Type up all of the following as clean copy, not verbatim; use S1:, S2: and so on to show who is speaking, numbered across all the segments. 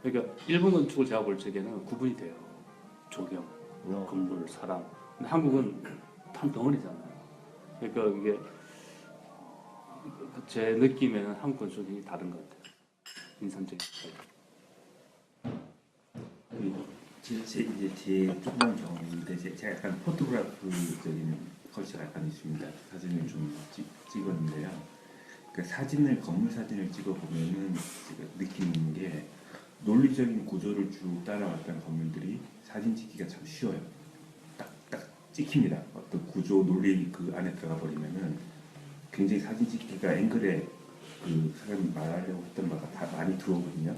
S1: 그러니까 일본 건축을 제가 볼 적에는 구분이 돼요. 조경, 건물, 사람. 근데 한국은 한 덩어리잖아요. 그러니까 이게 제 느낌에는 한국 건축이 다른 것 같아요. 인상적인.
S2: 제 조그만 경험인데 제가 약간 포토그래프적인 컬처가 약간 있습니다. 사진을 좀 찍었는데요. 그 사진을 건물 사진을 찍어 보면은 제가 느끼는 게 논리적인 구조를 쭉 따라왔던 건물들이 사진 찍기가 참 쉬워요. 딱딱 찍힙니다. 어떤 구조 논리 그 안에 들어가 버리면은 굉장히 사진 찍기가 앵글에 그 사람이 말하려고 했던 바가 다 많이 들어오거든요.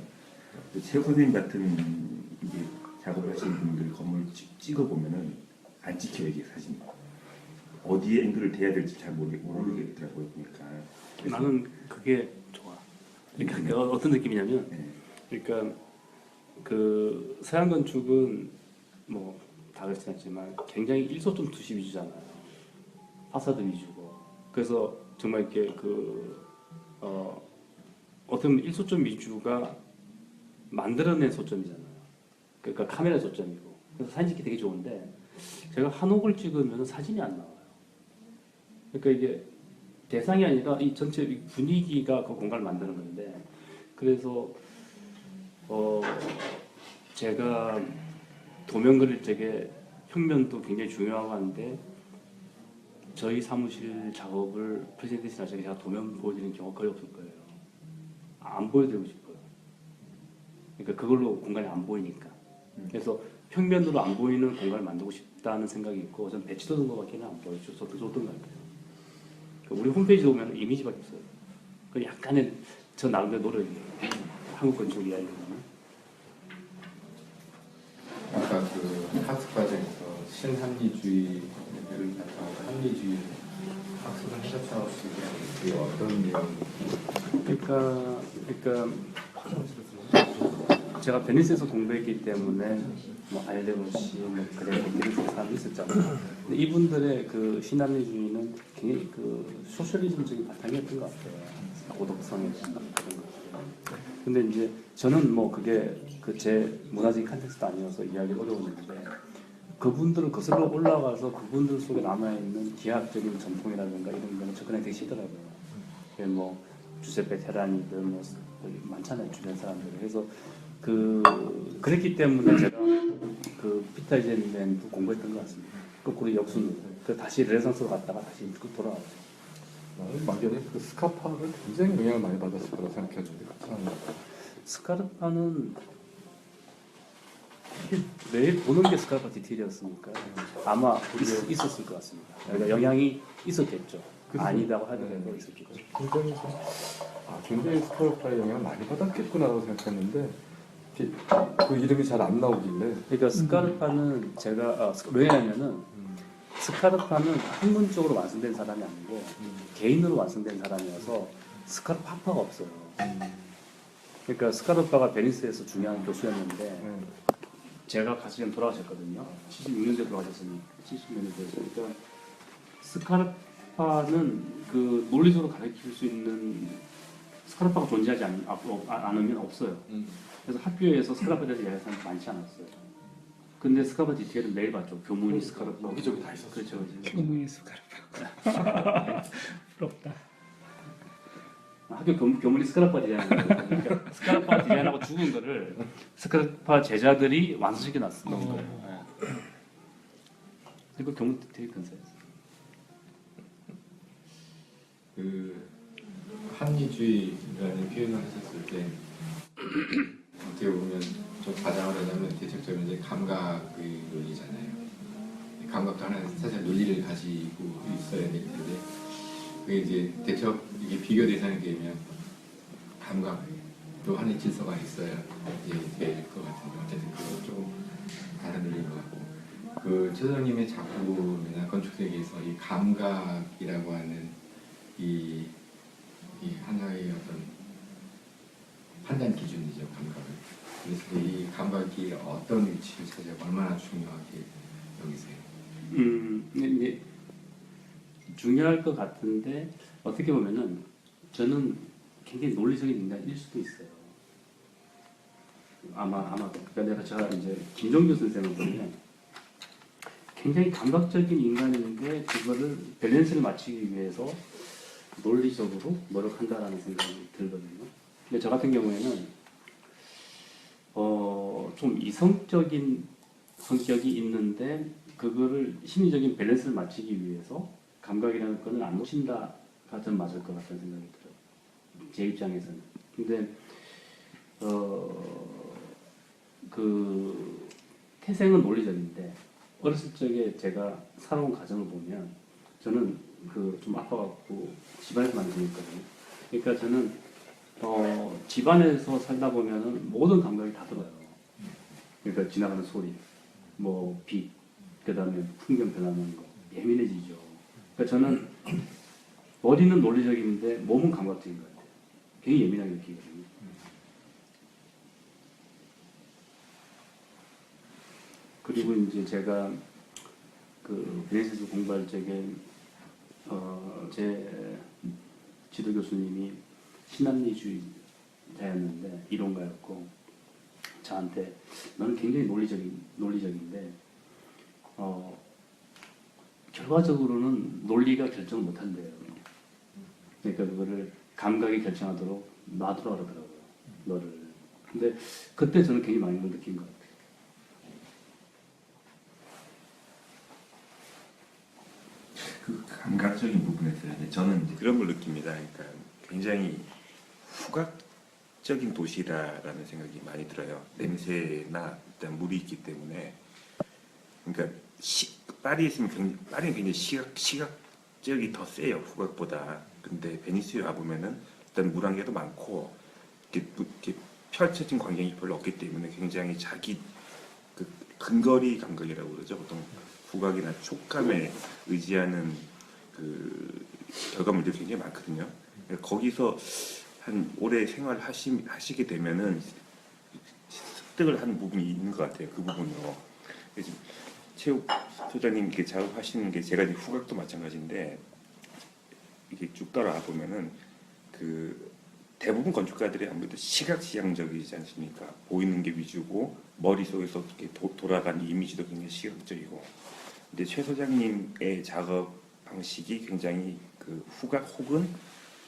S2: 최욱 선생님 같은 이게 작업을 하시는 분들 건물 찍어 보면은 안 찍혀요 이게 사진. 어디에 앵글을 대야 될지 잘 모르겠더라고요 보니까.
S1: 나는 그게 좋아. 그러니까 어떤 느낌이냐면,
S2: 네.
S1: 그러니까 그 서양 건축은 뭐 다 그렇진 않지만 굉장히 일소점 투시 위주잖아요. 파사드 위주고. 그래서 정말 이렇게 어떻게 보면 일소점 위주가 만들어낸 소점이잖아요. 그러니까 카메라 소점이고. 그래서 사진 찍기 되게 좋은데 제가 한옥을 찍으면 사진이 안 나와요. 그러니까 이게 대상이 아니라 이 전체 분위기가 그 공간을 만드는 건데, 그래서 제가 도면 그릴 적에 평면도 굉장히 중요하고 한데 저희 사무실 작업을 프레젠테이션 할 적에 제가 도면 보여드리는 경우가 거의 없을 거예요. 안 보여드리고 싶어요. 그러니까 그걸로 공간이 안 보이니까. 그래서 평면으로 안 보이는 공간을 만들고 싶다는 생각이 있고, 전 배치도 정도밖에는 안 보여줘. 줬던 것 같아요. 우리 홈페이지 보면 이미지밖에 없어요. 그 약간의 저 나름대로 노력이에요. 한국 건축 이야기는.
S3: 아까 그 학습 과정에서 신한리주의를 바탕으로 한리주의 학습을 하셨다고 하시는데 그게 어떤 내용이?
S1: 그러니까 제가 베니스에서 공부했기 때문에 뭐 알레로시, 뭐 그레고 이런 사람이 있었잖아요. 근데 이분들의 그 신한리주의는 굉장히 그 소셜리즘적인 바탕이었던 것 같아요. 고독성에 대한 그런 것들. 근데 이제 저는 뭐 그게 그 제 문화적인 컨텍스트 아니어서 이해하기 어려웠는데, 그분들을 거슬러 올라가서 그분들 속에 남아있는 기하학적인 전통이라든가 이런 거는 접근하기 되게 싫더라고요. 뭐 주세페 테라니들 뭐 많잖아요, 주변 사람들. 그래서 그랬기 때문에 제가 그 피터 이젠맨도 공부했던 것 같습니다. 거꾸로 역순으로. 그 다시 르네상스로 갔다가 다시 돌아왔죠.
S3: 나는 막연히 그 스카파를 굉장히 영향을 많이 받았을 거라고 생각했는데 그렇지 않나요?
S1: 스카르파는 매일 보는 게 스카르파 디테일이었으니까 아마 있었을 것 같습니다. 그러니까 영향이 있었겠죠. 아니다고 하더라도 있었겠죠.
S3: 굉장히 스카르파의 영향을 많이 받았겠구나라고 생각했는데 그 이름이 잘 안 나오길래.
S1: 그러니까 스카르파는 제가 왜냐하면은 스카르파는 학문적으로 완성된 사람이 아니고 개인으로 완성된 사람이어서 스카르파파가 없어요. 그러니까 스카르파가 베니스에서 중요한 교수였는데 제가 가서 지금 돌아가셨거든요. 76년도에 돌아가셨으니까 70년도에. 그러니까 스카르파는 그 논리적으로 가르칠 수 있는 스카르파가 존재하지 않으면 없어요. 그래서 학교에서 스카르파에 대해서 이야기하는 사람이 많지 않았어요. 근데 스카르파 디테일은 매일 봤죠. 교문이 스카르파.
S3: 여기저기 다 있었어요.
S1: 그렇죠.
S4: 교문이 스카르파. 부럽다.
S1: 학교 교문이 스카르파 디자인하고, 그러니까 스카르파 디자인하고 죽은 거를 스카르파 제자들이 완성시켜 놨던 거예요. 그리고 교문 되게 근사했어요.
S3: 그 한리주의라는 표현을 하셨을 때 어떻게 보면 좀 과장을 하자면 대체적으로 이제 감각의 논리잖아요. 감각도 하나 사실 논리를 가지고 있어야 될 텐데 그게 이제 대처 이게 비교 대상이 되면 감각도 하나의 질서가 있어야 이제 될 것 같은데 어쨌든 그건 조금 다른 논리인 것 같고 그 최선님의 작품이나 건축 세계에서 이 감각이라고 하는 이 하나의 어떤 판단 기준이죠, 감각을. 그래서 이 감각이 어떤 위치를 차지하고 얼마나 중요하게 여기세요?
S1: 이제 중요할 것 같은데 어떻게 보면은 저는 굉장히 논리적인 인간일 수도 있어요. 아마 그러니까 제가 이제 김종규 선생을 보면 굉장히 감각적인 인간인데 그거를 밸런스를 맞추기 위해서 논리적으로 노력한다라는 생각이 들거든요. 근데 저 같은 경우에는 좀 이성적인 성격이 있는데 그거를 심리적인 밸런스를 맞추기 위해서 감각이라는 거는 안 놓친다가 좀 맞을 것 같다는 생각이 들어요. 제 입장에서는. 근데 그 태생은 논리적인데 어렸을 적에 제가 살아온 가정을 보면 저는 그 좀 아파갖고 집안에서 많이 지냈거든요. 그러니까 저는 집안에서 살다 보면은 모든 감각이 다 들어요. 그러니까 지나가는 소리, 뭐 빛, 그다음에 풍경 변하는 거 예민해지죠. 그러니까 저는 머리는 논리적인데 몸은 감각적인 것 같아요. 굉장히 예민하게 느끼거든요. 그리고 이제 제가 그 베네치스 공부할 적에 제 지도 교수님이 신합리주의자였는데 이론가였고 저한테 너는 굉장히 논리적인데 결과적으로는 논리가 결정을 못한대요. 그러니까 그거를 감각이 결정하도록 놔두라 그러더라고요. 너를. 근데 그때 저는 굉장히 많이 느낀 것 같아요.
S2: 그 감각적인 부분에서 저는 이제 그런 걸 느낍니다. 그러니까 굉장히 후각적인 도시라는 생각이 많이 들어요. 냄새나 일단 물이 있기 때문에. 그러니까 파리에 있으면 파리는 굉장히 시각적이 더 세요, 후각보다. 근데 베니스에 와보면은 일단 물안개도 많고 이렇게 펼쳐진 광경이 별로 없기 때문에 굉장히 자기 그 근거리 감각이라고 그러죠. 보통 후각이나 촉감에 의지하는 그 결과물들이 굉장히 많거든요. 그러니까 거기서 한 오래 생활하시게 되면은 습득을 하는 부분이 있는 것 같아요. 그 부분으로. 그래서 체육 소장님 이렇게 작업하시는 게 제가 이제 후각도 마찬가지인데 이게 쭉 따라와 보면은 그 대부분 건축가들이 아무래도 시각지향적이지 않습니까? 보이는 게 위주고 머릿속에서 이렇게 돌아가는 이미지도 굉장히 시각적이고. 근데 최 소장님의 작업 방식이 굉장히 그 후각 혹은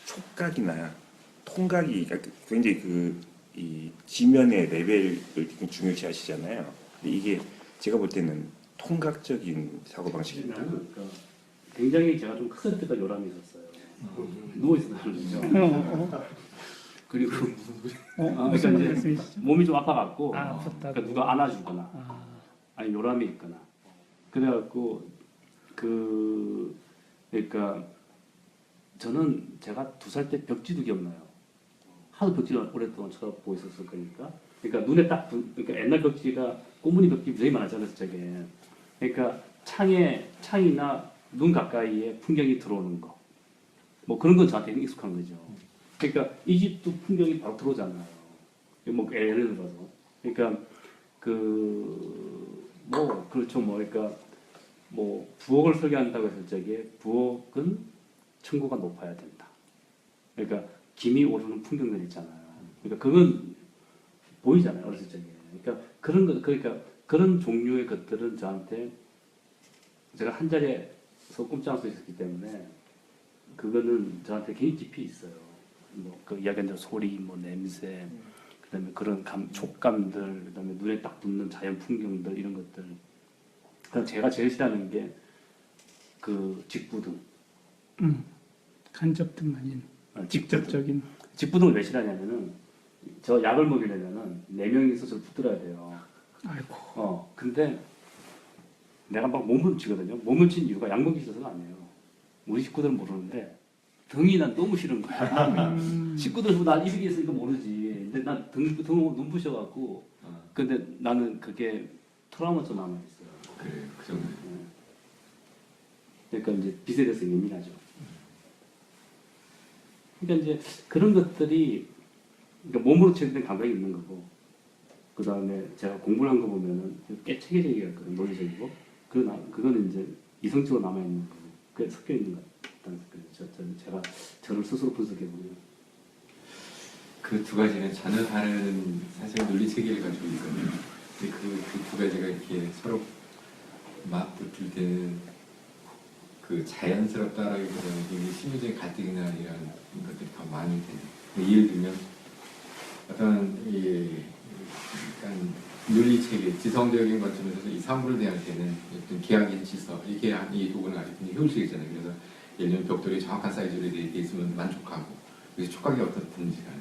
S2: 촉각이나 통각이 그러니까 굉장히 이 지면의 레벨을 중요시하시잖아요. 근데 이게 제가 볼 때는 통각적인 사고 방식입니다.
S1: 나는 굉장히 제가 좀 컸을 때가 요람이 있었어요. 누워 있었거든요. 그리고 그러니까
S4: 무슨
S1: 이제
S4: 말씀이시죠?
S1: 몸이 좀 아파갖고
S4: 아팠다고.
S1: 그러니까 누가 안아주거나
S4: 아,
S1: 아니 요람이 있거나 그래갖고 그러니까 저는 제가 2살 때 벽지도 기억나요. 하도 벽지를 오랫동안 쳐다보고 있었을 거니까. 그러니까 눈에 그러니까 옛날 벽지가 꽃무늬 벽지 되게 많았잖아요, 저게. 그러니까 창이나 눈 가까이에 풍경이 들어오는 거. 뭐 그런 건 저한테 익숙한 거죠. 그러니까 이 집도 풍경이 바로 들어오잖아요. 뭐 예를 들어서. 그러니까 그렇죠. 그러니까 뭐 부엌을 설계한다고 했을 적에 부엌은 층고가 높아야 된다. 그러니까 김이 오르는 풍경들 있잖아요. 그러니까 그건 보이잖아요, 어렸을 적에. 그러니까 그런 종류의 것들은 저한테 제가 한 자리에서 꼼짝 수 있었기 때문에 그거는 저한테 굉장히 깊이 있어요. 뭐 그 이야기한 대로 소리, 뭐 냄새, 그다음에 그런 촉감들, 그다음에 눈에 딱 붙는 자연 풍경들 이런 것들. 그다음 제가 제일 싫어하는 게 그 직부등.
S4: 간접등 아닌 직접적인.
S1: 직부등을 왜 싫어하냐면은 저 약을 먹이려면은 4명이서 저를 붙들어야 돼요.
S4: 아이고.
S1: 근데 내가 막 몸을 치거든요. 몸을 친 이유가 약 먹기 싫어서가 아니에요. 우리 식구들은 모르는데 등이 난 너무 싫은 거야. 식구들 난 이렇게 있으니까 모르지. 근데 난 등 눈부셔갖고. 근데 나는 그게 트라우마처럼 남아있어요.
S3: 그래요, 그 정도.
S1: 그러니까 이제 빛에 대해서 예민하죠. 그러니까 이제 그런 것들이 그러니까 몸으로 체득된 감각이 있는 거고, 그 다음에 제가 공부를 한 거 보면은 꽤 체계적이었거든요, 논리적이고, 그거는 이제 이성적으로 남아 있는 거고, 그게 섞여 있는 것 같다는 생각이죠. 제가 저를 스스로 분석해 보면.
S3: 그 두 가지는 전혀 다른 사실 논리적 체계를 가지고 있거든요. 근데 그 두 가지가 이렇게 서로 맞붙을 때는 그 자연스럽다라기보다는 이게 심리적인 갈등이나 이런 것들이 더 많이 되는. 예를 들면 어떤 약간 논리 체계, 지성적인 관점에서 이 사물을 대할 때는 어떤 계약인 질서, 이 계약이 도구는 아주 굉장히 효율적이잖아요. 그래서 예를 들면 벽돌이 정확한 사이즈로 돼 있으면 만족하고, 그래서 촉각이 어떻든지 간에.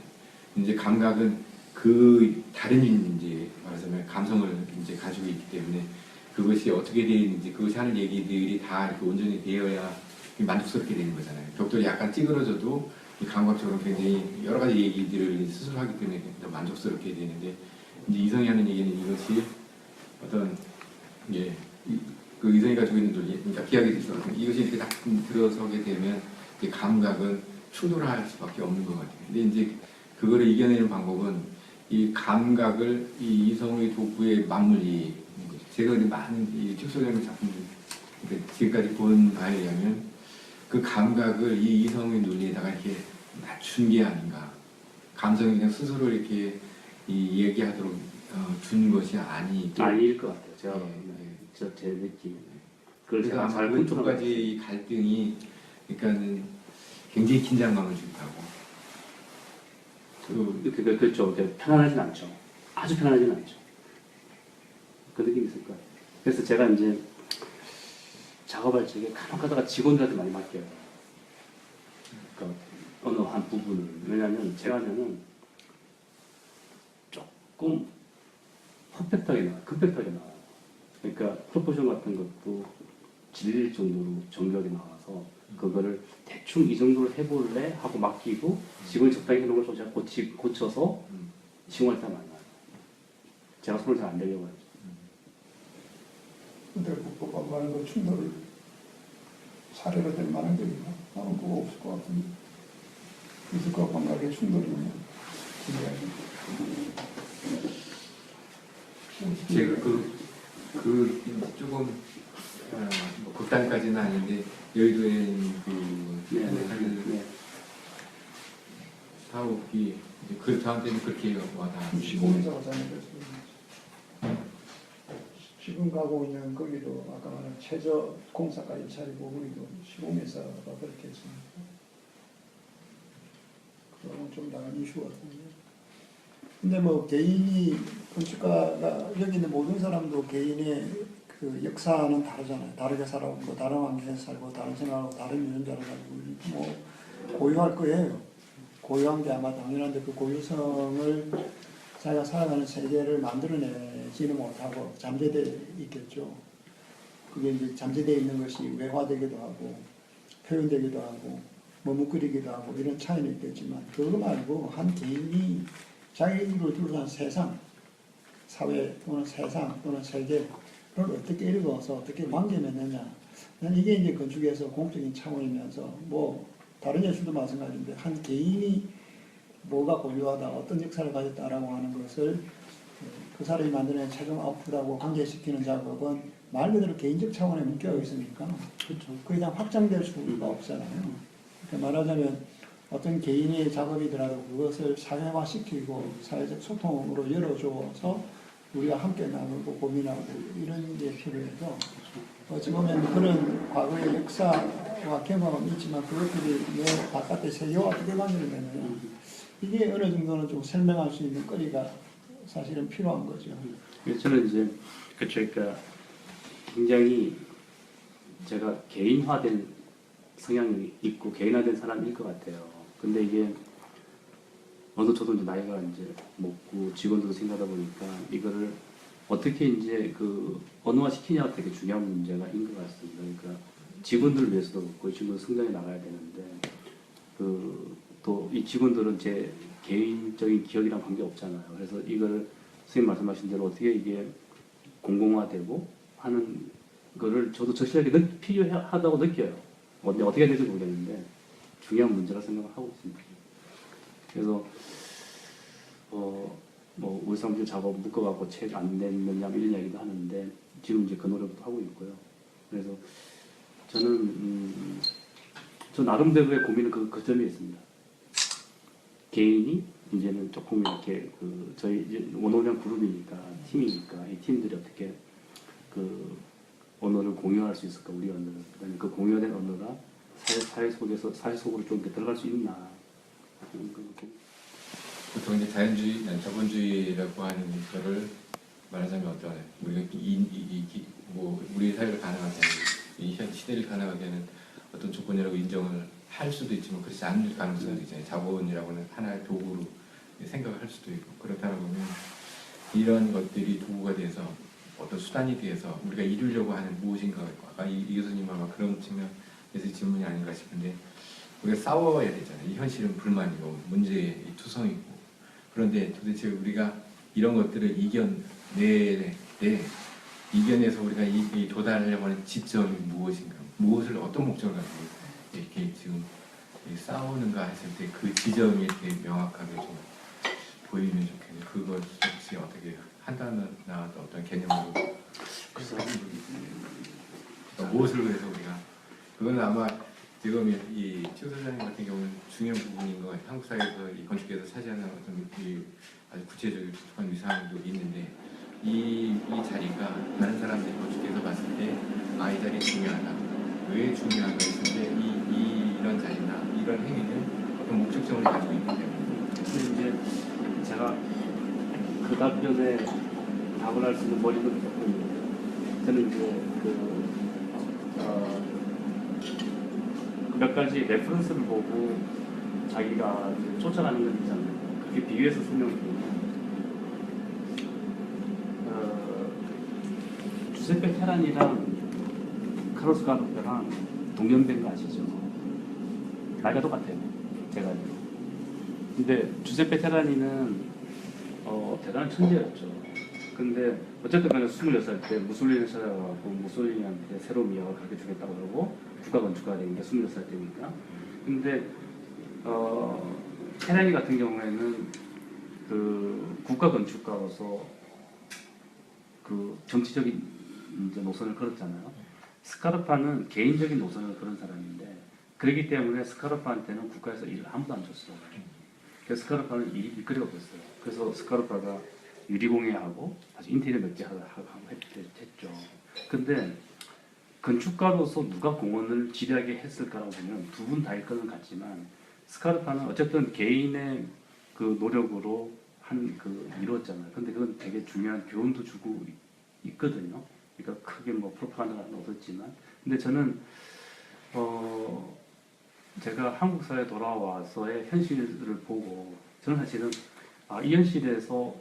S3: 이제 감각은 그 다른 이제 말하자면 감성을 이제 가지고 있기 때문에 그것이 어떻게 되어 있는지, 그것이 하는 얘기들이 다 이렇게 온전히 되어야 만족스럽게 되는 거잖아요. 벽돌이 약간 찌그러져도 이 감각적으로 굉장히 여러 가지 얘기들을 스스로 하기 때문에 더 만족스럽게 되는데, 이제 이성이 하는 얘기는 이것이 어떤 그 이성이 가지고 있는 논리, 그러니까 기하게 질서, 이것이 이렇게 딱 들어서게 되면 이제 감각은 충돌할 수밖에 없는 것 같아요. 근데 이제 그거를 이겨내는 방법은 이 감각을 이 이성의 도구에 맞물리는 거죠. 제가 많은 이 축소적인 작품들, 그러니까 지금까지 본 바에 의하면 그 감각을 이 이성의 논리에다가 이렇게 맞춘 게 아닌가. 감성이 그냥 스스로 이렇게 얘기하도록 준 것이
S1: 아닐 것 같아요. 제가
S3: 네.
S1: 제 느낌에. 그걸
S3: 그래서
S1: 제가 잘
S3: 아마 그두
S1: 컨트롤하고
S3: 가지 이 갈등이 그러니까는 굉장히 긴장감을 주고
S1: 그렇죠. 편안하진 않죠. 아주 편안하진 않죠. 그 느낌이 있을 거예요. 그래서 제가 이제 작업할 적에 간혹 가다가 직원들한테 많이 맡겨요. 그러니까 어느 한 부분을. 왜냐하면 제가 하면은 조금 퍼펙트하게 나와요. 급격하게 나와요. 그러니까 프로포션 같은 것도 질릴 정도로 정교하게 나와서 그거를 대충 이 정도로 해볼래? 하고 맡기고 직원이 적당히 해놓은 걸 제가 고쳐서 시공할 때 많아요. 제가 손을 잘 안 대려고 하죠.
S5: 근데 국법과 말하는 거 충돌을 사례로 될 만한 게 있나? 나는 그거 없을 것 같은데. 기술과 감각의 충돌이면
S3: 제가 그 조금 뭐 극단까지는 아닌데 여의도에 그 사업이 그 저한테는 그렇게 와닿았어요.
S5: 시공에서 하자는 거지. 지금 가고 있는 거기도 아까 말한 최저 공사까지 차리고 거기도 시공회사가 그렇게 했습니다. 그건 좀 다른 이슈 같은데. 근데 뭐 개인이 건축가가 여기 있는 모든 사람도 개인의 그 역사는 다르잖아요. 다르게 살아오고 다른 환경에서 살고 다른 생각하고 다른 유전자를 가지고 뭐 고유할 거예요. 고유한 게 아마 당연한데 그 고유성을 자기가 살아가는 세계를 만들어내지는 못하고 잠재되어 있겠죠. 그게 이제 잠재되어 있는 것이 외화되기도 하고 표현되기도 하고 머뭇거리기도 하고 이런 차이는 있겠지만 그거 말고 한 개인이 자기를 둘러싼 세상, 사회 또는 세상 또는 세계를 어떻게 읽어서 어떻게 관계 맺느냐. 난 이게 이제 건축에서 공적인 차원이면서 뭐 다른 예술도 마찬가지인데 한 개인이 뭐가 고유하다, 어떤 역사를 가졌다라고 하는 것을 그 사람이 만드는 최종 아웃풋하고 관계시키는 작업은 말 그대로 개인적 차원에 묶여 있으니까 그렇죠. 그게 다 확장될 수가 없잖아요. 그러니까 말하자면 어떤 개인의 작업이더라도 그것을 사회화시키고 사회적 소통으로 열어줘서 우리가 함께 나누고 고민하고 이런 게 필요해서 어찌 보면 그런 과거의 역사와 경험은 있지만 그것들이 내 바깥의 세계와 어떻게 관계되느냐 이게 어느 정도는 좀 설명할 수 있는 거리가 사실은 필요한 거죠.
S1: 저는 이제 그러니까 굉장히 제가 개인화된 성향이 있고 개인화된 사람일 것 같아요. 근데 이게 어느 저도 이제 나이가 이제 먹고 직원들도 생각하다 보니까 이거를 어떻게 이제 그 언어화 시키냐가 되게 중요한 문제가 인 것 같습니다. 그러니까 직원들을 위해서도 그렇고 이 친구들 성장해 나가야 되는데 그 또 이 직원들은 제 개인적인 기억이랑 관계 없잖아요. 그래서 이거를 선생님 말씀하신 대로 어떻게 이게 공공화되고 하는 거를 저도 적실하게 필요하다고 느껴요. 어떻게 될지 모르겠는데 중요한 문제라 생각을 하고 있습니다. 그래서 뭐 우리 사람들 작업 묶어갖고 책 안 냈느냐 이런 이야기도 하는데 지금 이제 그 노력도 하고 있고요. 그래서 저는 저 나름대로의 고민은 그 점이 있습니다. 개인이 이제는 조금 이렇게 저희 이제 원오년 그룹이니까 팀이니까 이 팀들이 어떻게 그 언어를 공유할 수 있을까 우리 언어를 그다음에 그 공유된 언어가 사회 속에서 사회 속으로 좀 이렇게 들어갈 수 있나
S3: 보통 이제 자본주의라고 하는 거를 말하자면 어떠나요? 우리가 뭐 우리 사회를 가능하게 하는 이 시대를 가능하게 하는 어떤 조건이라고 인정을 할 수도 있지만 그렇지 않을 가능성이 있잖아요. 자본이라고는 하나의 도구로 생각을 할 수도 있고 그렇다고 보면 이런 것들이 도구가 돼서 어떤 수단이 돼서 우리가 이루려고 하는 무엇인가 아까 이 교수님 아마 그런 측면에서 질문이 아닌가 싶은데 우리가 싸워야 되잖아요. 이 현실은 불만이고 문제의 투성이고 그런데 도대체 우리가 이런 것들을 이겨내서 우리가 이 도달하려고 하는 지점이 무엇인가 무엇을 어떤 목적을 가지고 이렇게 지금 싸우는가 했을 때 그 지점이 이렇게 명확하게 좀 보이면 좋겠네요. 그걸 혹시 어떻게 한다나 어떤 개념으로
S1: 그래서
S3: 무엇을 위해서 우리가 그건 아마 지금 이최 소장님 같은 경우는 중요한 부분인 것 같아요. 한국 사회에서 이 건축계에서 차지하는 어떤 아주 구체적인 독특한 위상도 있는데 이 자리가 다른 사람들이 건축계에서 봤을 때 이 자리 중요하다. 왜 중요한가 했을 때 이런 자리나 이런 행위는 어떤 목적성을 가지고 있기 때문에
S1: 근데 이제 제가 그 답변에 답을 할 수 있는 머리는 조금 있는데 저는 이제 몇 가지 레퍼런스를 보고 자기가 이제 쫓아가는 건 있잖아요. 그렇게 비교해서 설명드리면 주세페 테란이랑 카로스 가로페랑 동년배인 거 아시죠? 나이가 똑같아요. 제가 알기로. 근데 주세페 테라니는 대단한 천재였죠. 근데 어쨌든 간에 26살 때 무솔리니를 찾아가고 무솔리니한테 새로 미학을 가르쳐 주겠다고 그러고 국가 건축가가 된 게 26살 때니까. 근데 테라니 같은 경우에는 그 국가 건축가로서 그 정치적인 이제 노선을 걸었잖아요. 스카르파는 개인적인 노선을 걸은 사람인데 그렇기 때문에 스카르파한테는 국가에서 일을 아무도 안 줬어요. 그래서 스카르파는 일이 일거리가 없었어요. 그래서 스카르파가 유리공예하고 아주 인테리어 몇 개 하고 했죠. 근데 건축가로서 누가 공헌을 지대하게 했을까라고 보면 두 분 다일 거는 같지만 스카르파는 어쨌든 개인의 그 노력으로 한 그 이루었잖아요. 근데 그건 되게 중요한 교훈도 주고 있거든요. 그러니까 크게 뭐 프로파간다는 없었지만, 근데 저는 제가 한국 사회에 돌아와서의 현실을 보고 저는 사실은 이 현실에서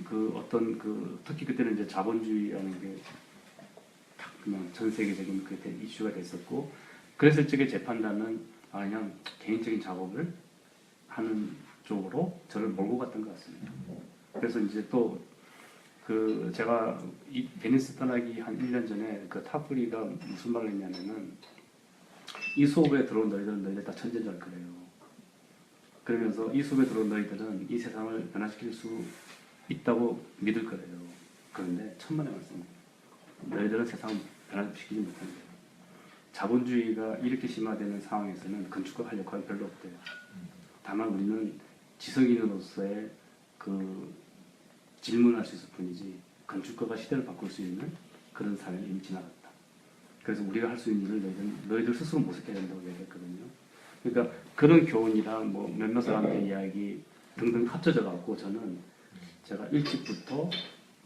S1: 그 어떤 그 특히 그때는 이제 자본주의라는 게 그냥 전 세계적인 그때 이슈가 됐었고 그랬을 적에 제 판단은 그냥 개인적인 작업을 하는 쪽으로 저를 몰고 갔던 것 같습니다. 그래서 이제 또 그 제가 이 베니스 떠나기 한 1년 전에 그 타프리가 무슨 말을 했냐면은 이 수업에 들어온 너희들 다 천재인 줄 거래요. 그러면서 이 수업에 들어온 너희들은 이 세상을 변화시킬 수 있다고 믿을 거래요. 그런데 천만의 말씀. 너희들은 세상을 변화시키지 못한대요. 자본주의가 이렇게 심화되는 상황에서는 건축가 할 역할이 별로 없대요. 다만 우리는 지성인으로서의 그 질문할 수 있을 뿐이지 건축가가 시대를 바꿀 수 있는 그런 사회는 이미 지나갔다. 그래서 우리가 할 수 있는 일을 너희들 스스로 모색해야 된다고 얘기했거든요. 그러니까 그런 교훈이랑 뭐 몇몇 사람들의 이야기 등등 합쳐져 갖고 저는 제가 일찍부터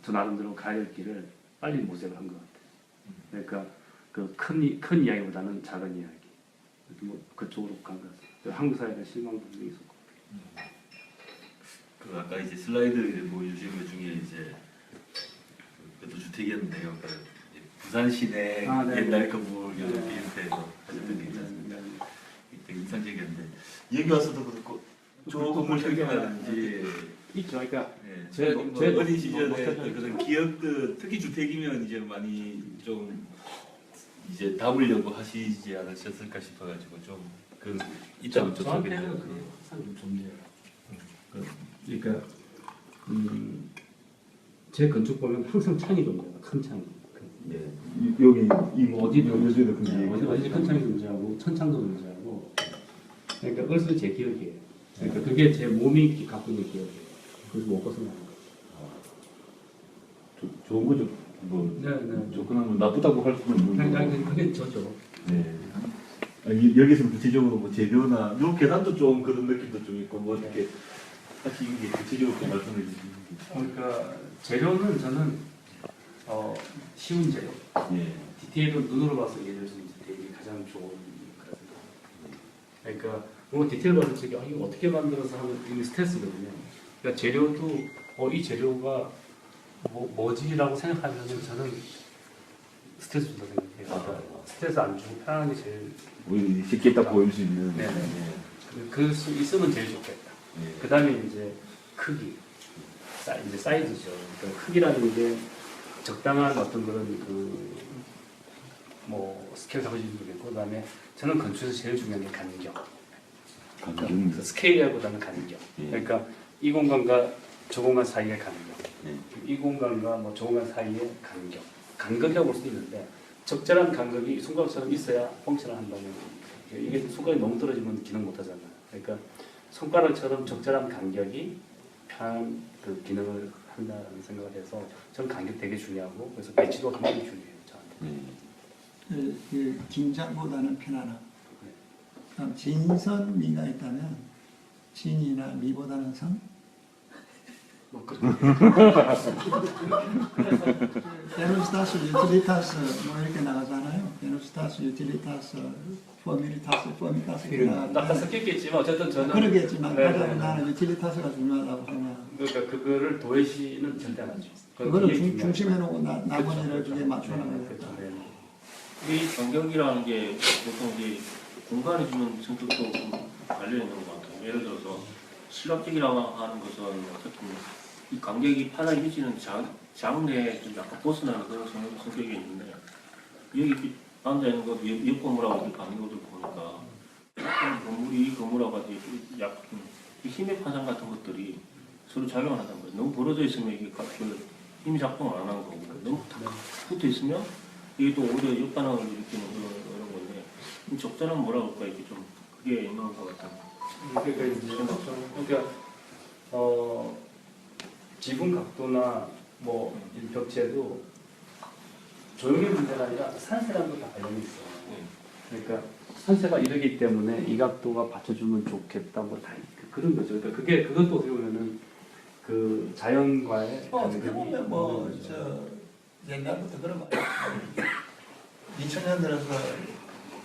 S1: 저 나름대로 가야 될 길을 빨리 모색을 한 것 같아요. 그러니까 그 큰 이야기보다는 작은 이야기. 뭐 그쪽으로 간 것 같아요. 한국 사회가 실망 부분이 있었고.
S6: 그 아까 이제 슬라이드 보여주신 것 중에 이제 그것도 주택이었는데요. 그 부산 시내
S1: 네.
S6: 옛날 건물 비슷해서 하셨던 게 있었습니다. 되게 인상적이었는데 여기 와서도 그렇고 저 건물 생각나는지
S1: 있죠. 그러니까
S6: 제가
S1: 제
S6: 뭐 어린 시절에
S1: 뭐
S6: 그런 기억들 특히 주택이면 이제 많이 좀 이제 담으려고 하시지 않으셨을까 싶어가지고 좀 그 이점은
S1: 저한테는 항상 좀 존재해요. 그러니까 제 건축 보면 항상 창이 존재해요. 큰 창이.
S6: 네.
S2: 여기
S1: 뭐 어디도
S2: 요새도
S1: 어디 큰 창이 존재하고 천창도 존재하고. 그러니까 어렸을 때 제 기억이에요. 그러니까 그게 제 몸이 갖고 있는 기억이에요. 그래서 못 벗어나는 거예요.
S6: 좋은 거죠. 뭐
S1: 네, 네.
S6: 좋거나 뭐 나쁘다고 할 수는 없는 거고.
S1: 그게 저죠.
S6: 네. 여기서 구체적으로 뭐 재료나 요 계단도 좀 그런 느낌도 좀 있고 뭐 이렇게 다시 이게 구체적으로 좀 말씀해 주시는 게.
S1: 그러니까 재료는 저는 쉬운 재료.
S6: 예.
S1: 디테일은 눈으로 봐서 이해할 수 있는 디테일이 가장 좋은 거라고 생각합니다. 그러니까 뭔가 디테일 봐서 이거 어떻게 만들어서 하는 이게 스트레스거든요. 그러니까 재료도 이 재료가 뭐지라고 생각하면 저는 스트레스 준다 생각해요. 그러니까 스트레스 안 주고 편안하게 제일
S6: 우리 쉽게 딱 보일 수 있는.
S1: 네. 그수 있으면 제일 좋겠다.
S6: 예.
S1: 그 다음에 이제 크기, 이제 사이즈죠. 그러니까 크기라는 게 적당한 어떤 그런 스케일 잡으시면 되겠고, 그 다음에 저는 건축에서 제일 중요한 게 간격. 그러니까 스케일보다는 간격.
S6: 예.
S1: 그러니까 이 공간과 저 공간 사이의 간격.
S6: 예.
S1: 이 공간과 저 공간 사이의 간격. 간격이라고 볼 수도 있는데 적절한 간격이 손가락처럼 있어야 펑션을 한다는 거예요. 이게 손가락이 너무 떨어지면 기능 못 하잖아요. 그러니까 손가락처럼 적절한 간격이 편한 그 기능을 한다는 생각을 해서 저는 간격 되게 중요하고 그래서 배치도 굉장히 중요해요. 저한테.
S5: 긴장보다는 편안함. 그럼 진선 미가 있다면 진이나 미보다는 선?
S1: 뭐 그렇게.
S5: 베누스타스, 유틸리타스 뭐 이렇게 나가잖아요. 베누스타스, 유틸리타스, 포미타스 이렇게 나가잖아요.
S1: 아까 섞였겠지만 어쨌든 저는
S5: 그러겠지만
S1: 네,
S5: 가장
S1: 네.
S5: 나는 유틸리타스가 중요하다고 생각합니다.
S1: 그러니까 그거를 도외시는 절대 안 하죠.
S5: 그거를 중심에 놓고 나머지를 그게 맞춰나가겠다.
S7: 이 간격이라는 게 보통 이제 공간이 주는 성격도 좀 관련 있는 것 같아요. 예를 들어서 실납적이라고 하는 것은 어쨌든 이 간격이 판을 유지는 장내에 좀 약간 벗어나는 그런 성격이 있는데 여기 앉아 있는 것 옆 건물하고 이렇게 가는 것들 보니까 약간 건물이 이 건물하고 같이 약간 이 힘의 파장 같은 것들이 서로 작용을 한다는 거예요. 너무 벌어져 있으면 이게 힘이 작동을 안 하는 거고 너무 딱 붙어 있으면 이게 또 오히려 역반응을 일으키는 그런 건데 적절한 뭐라 그럴까 이게 좀 그게 있는 것 같아요.
S1: 그러니까 이제 지붕 각도나 벽체도 조용의 문제가 아니라 산세랑도 다 관련이 있어요. 그러니까 산세가 이러기 때문에 이 각도가 받쳐주면 좋겠다 다 그런 거죠. 그러니까 그것도 어떻게 보면은 그 자연과의
S5: 어떻게 보면 옛날부터 그런 말 2000년 들어서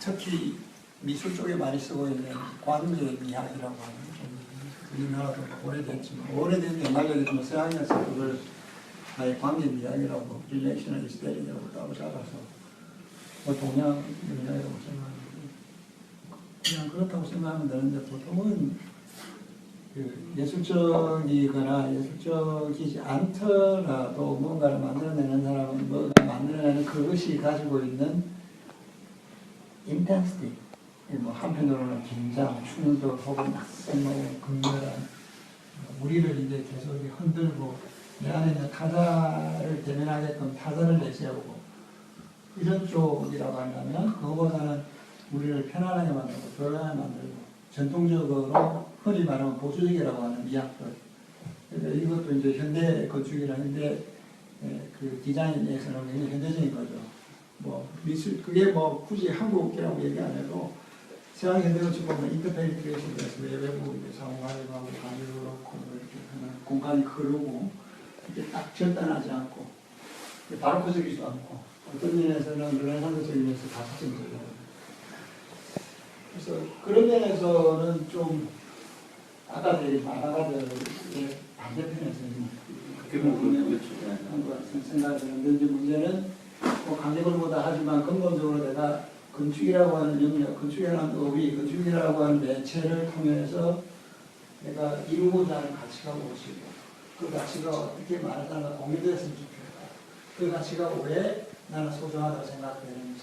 S5: 특히 미술 쪽에 많이 쓰고 있는 관계 미학이라고 하는 우리나라도 오래됐지만 오래된 옛날에도 서양에서 그걸 아예 관계 미학이라고 릴레이셔널 스테디라고 따로 잡아서 동양 미학이라고 생각하는데 그냥 그렇다고 생각하면 되는데 보통은 예술적이거나 예술적이지 않더라도 뭔가를 만들어내는 사람은 뭔가 만들어내는 그것이 가지고 있는 인텐시티, 한편으로는 긴장, 충돌 혹은 극렬한 우리를 이제 계속 흔들고 내 안에 있는 타자를 대면하게끔 타자를 내세우고 이런 쪽이라고 한다면 그거보다는 우리를 편안하게 만들고 조용하게 만들고 전통적으로 흔히 말하면 보수적이라고 하는 미학들. 그러니까 이것도 이제 현대 건축이나 현대 그 디자인에서는 굉장히 현대적인 거죠. 미술 그게 굳이 한국이라고 얘기 안 해도 서양 현대 건축 보면 인터페니트레이션에서 외부 이제 상호작용하고 간을 그렇고 이렇게 하는 공간이 흐르고 이게 딱 절단하지 않고 바로크적이지도 않고 어떤 면에서는 르네상스적인 면에서 다사적이죠. 그래서 그런 면에서는 좀 아까 말하가들 반대편에서 생각이 드는데 문제는 강제걸보다 하지만 근본적으로 내가 건축이라고 하는 영역, 건축이라는 의미, 건축이라고 하는 매체를 통해서 내가 이루고자 하는 가치가 무엇이고 그 가치가 어떻게 말하자면 공유됐으면 좋겠다. 그 가치가 왜 나는 소중하다고 생각되는지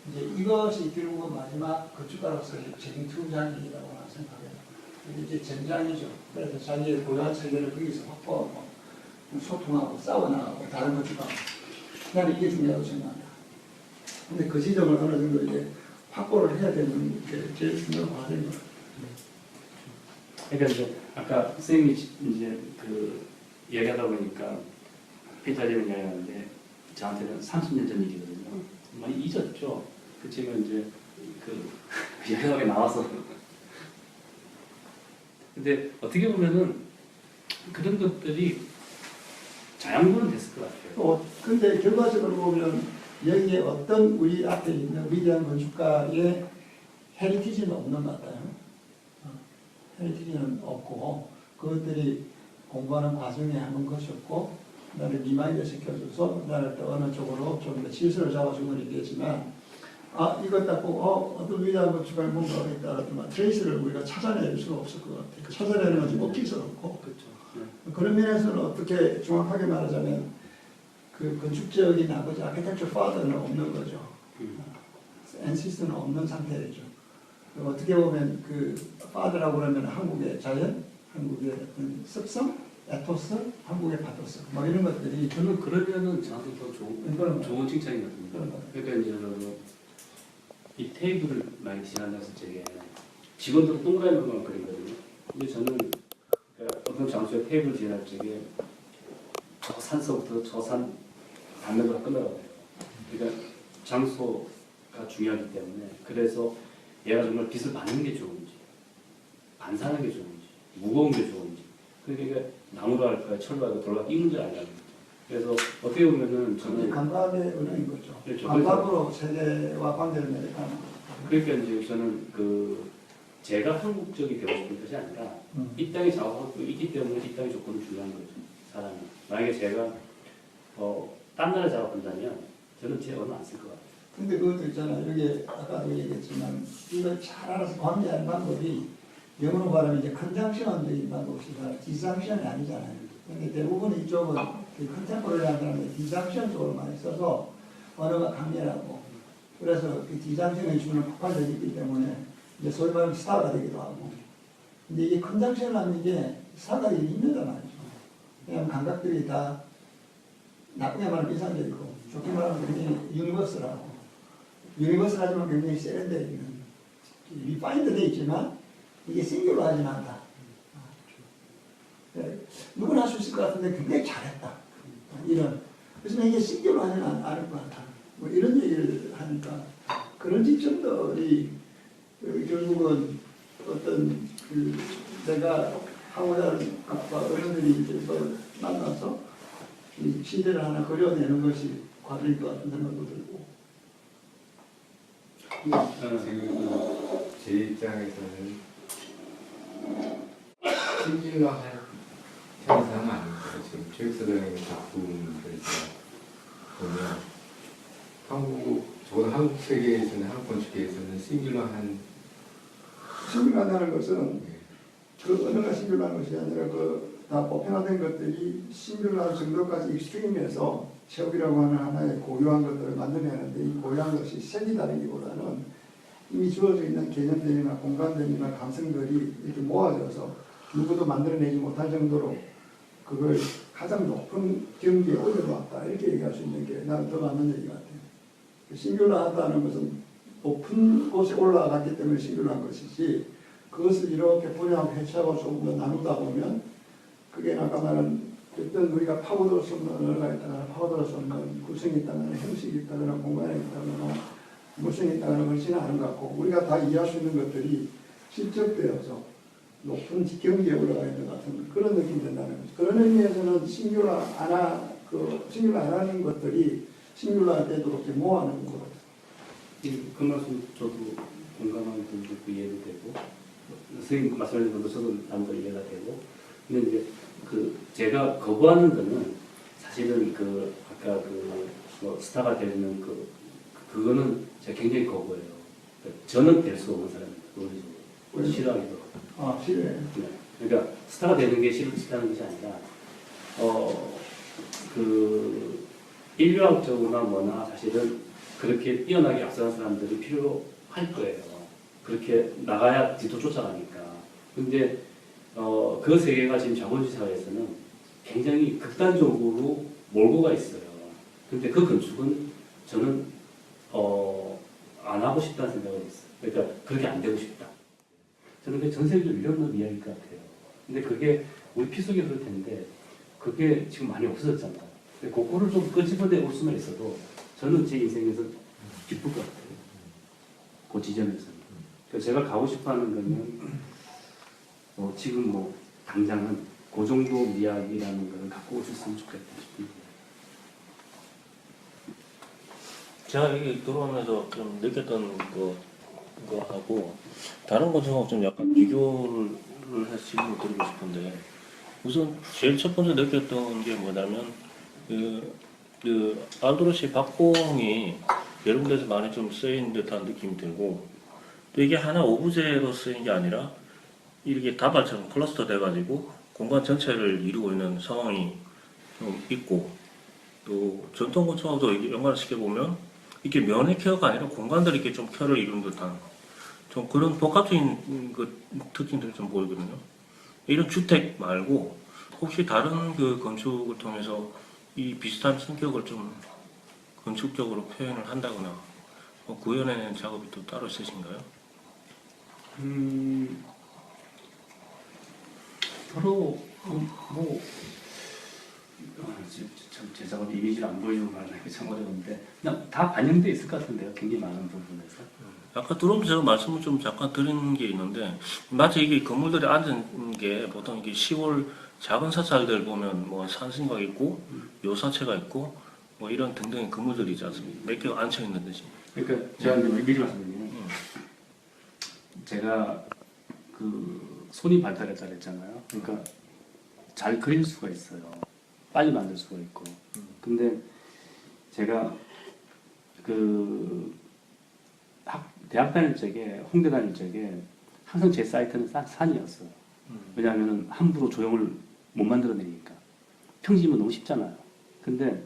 S5: 이제 이것이 결국 마지막 건축가로서의 적인 투장이라고 나는 생각해요. 이게 전장이죠. 그래서 자기의 고유한 체계를 거기서 확보하고 소통하고 싸워나가고 다른 건축가고 나는 이게 중요하다고 생각합니다. 근데 그 지점을 어느 정도 이제 확보를 해야 되는 게 제일 중요한 과정인 것 같아요.
S1: 그러니까 이제 아까 선생님이 이제 그 얘기하다 보니까 피타리온 이야기하는데 저한테는 30년 전 일이거든요. 많이 잊었죠. 그치만 이제 그 얘기하게 나와서. 근데 어떻게 보면은 그런 것들이 자양분은 됐을 것 같아요.
S5: 근데 결과적으로 보면 여기에 어떤 우리 앞에 있는 위대한 건축가의 헤리티지는 없는 것 같아요. 헤리티지는 없고 그것들이 공부하는 과정에 하는 것이었고 나를 리마인드 시켜줘서 나를 또 어느 쪽으로 좀 더 질서를 잡아준 건 있겠지만 이것 딱 보고 어떤 위대한 건축가의 뭔가가 있다라지만 트레이스를 우리가 찾아낼 수는 없을 것 같아요. 찾아내는 건 좀 먹힐스럽고
S1: 그렇죠.
S5: 그런 면에서는 어떻게 정확하게 말하자면 그 건축적인 아버지 아키텍처 파더는 없는 거죠. 엔시스는 없는 상태죠. 어떻게 보면 그 파더라고 그러면 한국의 자연, 한국의 어떤 습성, 에토스, 한국의 파토스 뭐 이런 것들이
S1: 저는 그러면은 저한테 더 좋은 칭찬이거든요.
S5: 그런 거.
S1: 그러니까 이제 이 테이블을 많이 지난다서 제게 직원들 동그라미만 그리거든요. 근데 저는 그러니까 어떤 장소에 테이블 지날 적에 저 산서부터 저 산 단면으로 끝나가요. 그러니까 장소가 중요하기 때문에 그래서 얘가 정말 빛을 받는 게 좋은지 반사하는 게 좋은지 무거운 게 좋은지 그러니까 나무로 할까요 철로 할까요 돌로 할까요 이 문제를 알려는 거죠. 그래서 어떻게 보면은 저는
S5: 감각의 은행인 거죠.
S1: 그렇죠.
S5: 감각으로 세계와 관계를 맺는 거죠.
S1: 그러니까 이제 저는 그 제가 한국적이 되고 싶은 것이 아니라 이 땅에 작업하고 있기 때문에 이 땅의 조건이 중요한 거죠. 사람이 만약에 제가 딴 나라 작업한다면 저는 제 언어 안 쓸 것 같아요.
S5: 근데 그것도 있잖아요. 여기 아까도 얘기했지만 이걸 잘 알아서 관계하는 방법이 영어로 말하면 이제 컨정션적인 방법이다. 디상션이 아니잖아요. 근데 대부분 이쪽은 컨템포러리한 사람들 디상션 쪽으로 많이 써서 언어가 강렬하고 그래서 그 디상션의 주는 폭발력이 있기 때문에 이제 소위 말하면 스타가 되기도 하고 근데 이게 컨정션이라는 게 스타가 되기 힘들단 말이죠. 왜냐하면 감각들이 다 나쁘게 말하면 이상적이고 좋게 말하면 굉장히 유니버설하지만 굉장히 세련되어 있는 리파인드 되어 있지만 이게 싱귤러하지는 않다. 누구나 할 수 있을 것 같은데 굉장히 잘했다. 이런. 그래서 이게 싱귤러하지는 않을 것 같다. 뭐 이런 얘기를 하니까 그런 지점들이 결국은 어떤 내가 하고자 하는 아빠 어른들이 이제 만나서 이 시대를 하나 그려내는 것이 과정일 것 같은 생각도 들고.
S3: 지금 제 입장에서는 싱귤러한 현상은 아닙니다. 지금 최혁사장의 작품들에서 보면 적어도 한국 세계에서는 한국 건축계에서는 싱귤러한
S5: 싱귤러하다는 것은 그 언어가 싱귤러한 것이 아니라 다 보편화된 것들이 싱귤러한 정도까지 익스트림해서 체육이라고 하는 하나의 고유한 것들을 만들어내는데 이 고유한 것이 색이 다르기보다는 이미 주어져 있는 개념들이나 공간들이나 감성들이 이렇게 모아져서 누구도 만들어내지 못할 정도로 그걸 가장 높은 경지에 올려놓았다 이렇게 얘기할 수 있는 게 나는 더 맞는 얘기 같아요. 싱귤러하다는 것은 높은 곳에 올라갔기 때문에 싱귤러한 것이지 그것을 이렇게 분야하고 해체하고 조금 더 나누다 보면 그게 아까 말한 어떤 우리가 파고들 수 없는 언어가 있다거나 파고들 수 없는 구성이 있다거나 형식이 있다거나 공간이 있다거나 물성이 있다거나 그렇지는 않은 것 같고 우리가 다 이해할 수 있는 것들이 실적되어서 높은 경지에 올라가 있는 것 같은 그런 느낌이 든다는 거죠. 그런 의미에서는 싱귤러 안 하는 것들이 싱귤러 되도록 이렇게 모아놓은 것 같아요.
S1: 그 말씀 저도 공감하는 부분도 있고 이해도 되고 선생님 말씀하신 것도 저도 남도 이해가 되고 근데 이제 제가 거부하는 거는 사실은 아까 스타가 되는 그거는 제가 굉장히 거부해요. 저는 될 수 없는 사람입니다. 논리적으로 싫어하기도 하고.
S5: 싫어요.
S1: 네. 그러니까 스타가 되는 게 싫다는 것이 아니라 인류학적으로나 뭐나 사실은 그렇게 뛰어나게 앞서는 사람들이 필요할 거예요. 그렇게 나가야 뒤도 쫓아가니까. 근데 그 세계가 지금 자본주의 사회에서는 굉장히 극단적으로 몰고 가 있어요. 근데 그 건축은 저는 안 하고 싶다는 생각이 있어요. 그러니까 그렇게 안 되고 싶다. 저는 그게 전 세계적으로 이런 이야기일 것 같아요. 근데 그게 우리 피 속에 그럴 텐데 그게 지금 많이 없어졌잖아요. 근데 그거를 좀 끄집어내 올 수는 있어도 저는 제 인생에서 기쁠 것 같아요. 그 지점에서는. 그래서 제가 가고 싶어하는 거는 지금 뭐 당장은 그 정도 이야기라는 걸 갖고 오셨으면 좋겠다 싶은데.
S7: 제가 여기 들어오면서 좀 느꼈던 거하고 다른 것하고 좀 약간 비교를 해서 질문을 드리고 싶은데, 우선 제일 첫 번째 느꼈던 게 뭐냐면 그 알도르시 박공이 여러 군데서 많이 좀 쓰인 듯한 느낌이 들고, 또 이게 하나 오브제로 쓰인 게 아니라 이렇게 다발처럼 클러스터 돼가지고 공간 전체를 이루고 있는 상황이 좀 있고, 또 전통 건축하고도 이게 연관을 시켜보면 이게 면의 케어가 아니라 공간들이 이렇게 좀 케어를 이루는 듯한 좀 그런 복합적인 그 특징들이 좀 보이거든요. 이런 주택 말고 혹시 다른 그 건축을 통해서 이 비슷한 성격을 좀 건축적으로 표현을 한다거나 구현해낸 작업이 또 따로 있으신가요?
S1: 서로 참 제 작업 이미지를 안 보이고 말하기 참 어려운데 그냥 다 반영돼 있을 것 같은데요. 굉장히 많은 부분에서.
S7: 아까 들어오면서 제가 말씀을 좀 잠깐 드린 게 있는데, 마치 이게 건물들이 앉은 게 보통 이게 10월 작은 사찰들 보면 뭐 산신각 있고 요사체가 있고 뭐 이런 등등의 건물들이 있지 않습니까? 몇 개가 앉혀 있는 듯이.
S1: 그러니까 제가 미리 말씀드리면 제가 그 손이 발달했다 그랬잖아요. 그러니까 잘 그릴 수가 있어요. 빨리 만들 수가 있고. 근데 제가 그 대학 다닐 적에 홍대 다닐 적에 항상 제 사이트는 산이었어요. 왜냐하면 함부로 조형을 못 만들어내니까. 평지면 너무 쉽잖아요. 근데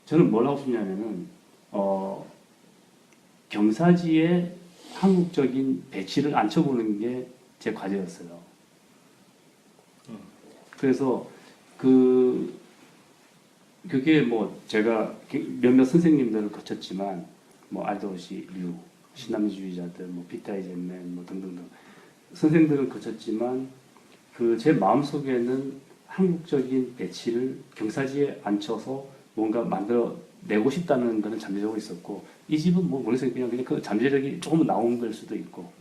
S1: 저는 뭘 하고 싶냐면은 경사지에 한국적인 배치를 앉혀보는 게 제 과제였어요. 그래서 그게 뭐 제가 몇몇 선생님들을 거쳤지만 뭐 알도시, 류, 신남주의자들, 뭐 비타이젠맨 뭐 등등등 선생들을 거쳤지만 그 제 마음속에는 한국적인 배치를 경사지에 앉혀서 뭔가 만들어 내고 싶다는 거는 잠재적으로 있었고, 이 집은 뭐 모르겠어요. 그냥 그 잠재력이 조금 나온 걸 수도 있고.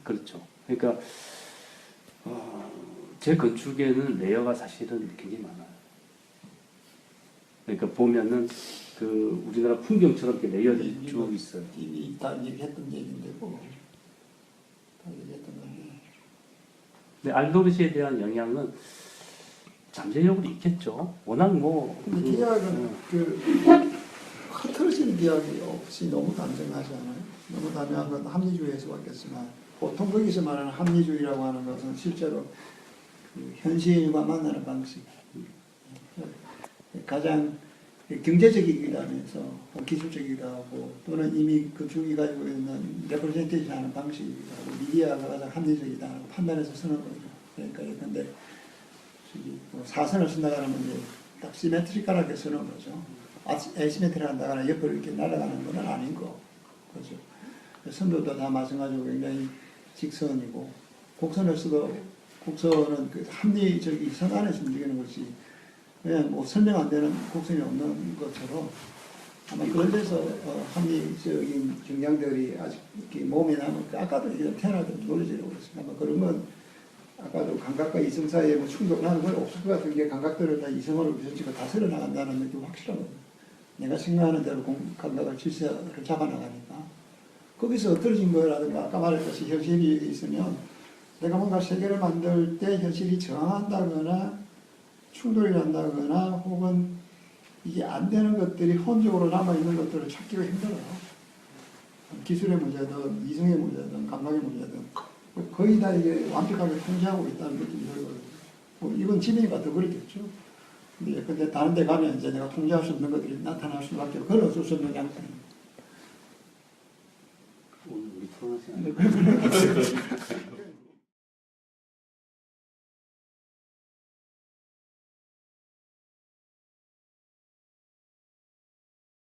S1: 그렇죠. 그러니까 제 건축에는 레이어가 사실은 굉장히 많아요. 그러니까 보면은 그 우리나라 풍경처럼 이렇게 레이어들이 쭉 있어요.
S5: 이미 다 얘기했던 얘기인데 뭐 다 얘기했던 건데.
S1: 근데 알도르시에 대한 영향은 잠재력으로 있겠죠. 워낙 뭐.
S5: 근데 디학은 흐트러지는 디학이 없이 너무 단정하지 않아요? 너무 단정한 건 합리주의에서 왔겠지만, 보통 거기서 말하는 합리주의라고 하는 것은 실제로 그 현실과 만나는 방식, 가장 경제적이기도 하면서 기술적이기도 하고, 또는 이미 그 주기 가지고 있는 레프레젠테이션 하는 방식하고 미디어가 가장 합리적이다 하고 판단해서 쓰는 거죠. 그러니까 근데 뭐 사선을 쓴다고 하면 이제 딱 시메트리컬하게 쓰는 거죠. 에시메트리를 한다거나 옆으로 이렇게 날아가는 건 아닌 거. 그렇죠. 선도도 다 마찬가지로 굉장히 직선이고, 곡선을 써도 곡선은 그 합리적인 선 안에서 움직이는 것이 그냥 뭐 설명 안 되는 곡선이 없는 것처럼, 아마 그런 데서 합리적인 경향들이 아직 이렇게 몸에 남은, 아까도 태어날 때 놀라지라고 그랬습니다. 아마 그런 건 아까도 감각과 이성 사이에 뭐 충돌하는 건 없을 것 같은 게, 감각들을 다 이성으로 비춰지고 다 서려나간다는 느낌 확실하거든요. 내가 생각하는 대로 감각을 질서를 잡아나가니까. 거기서 엎드러진 거라든가 아까 말했듯이 현실이 있으면 내가 뭔가 세계를 만들 때 현실이 저항한다거나 충돌이 난다거나 혹은 이게 안 되는 것들이 혼적으로 남아있는 것들을 찾기가 힘들어요. 기술의 문제든 이성의 문제든 감각의 문제든 거의 다 이게 완벽하게 통제하고 있다는 느낌이 들거든요. 뭐 이건 지능이가 더 그렇겠죠. 근데 다른 데 가면 이제 내가 통제할 수 없는 것들이 나타날 수밖에 없고, 그건 어쩔 수 없는 양상입니다.
S1: 오늘 우리 토론하지 않아요.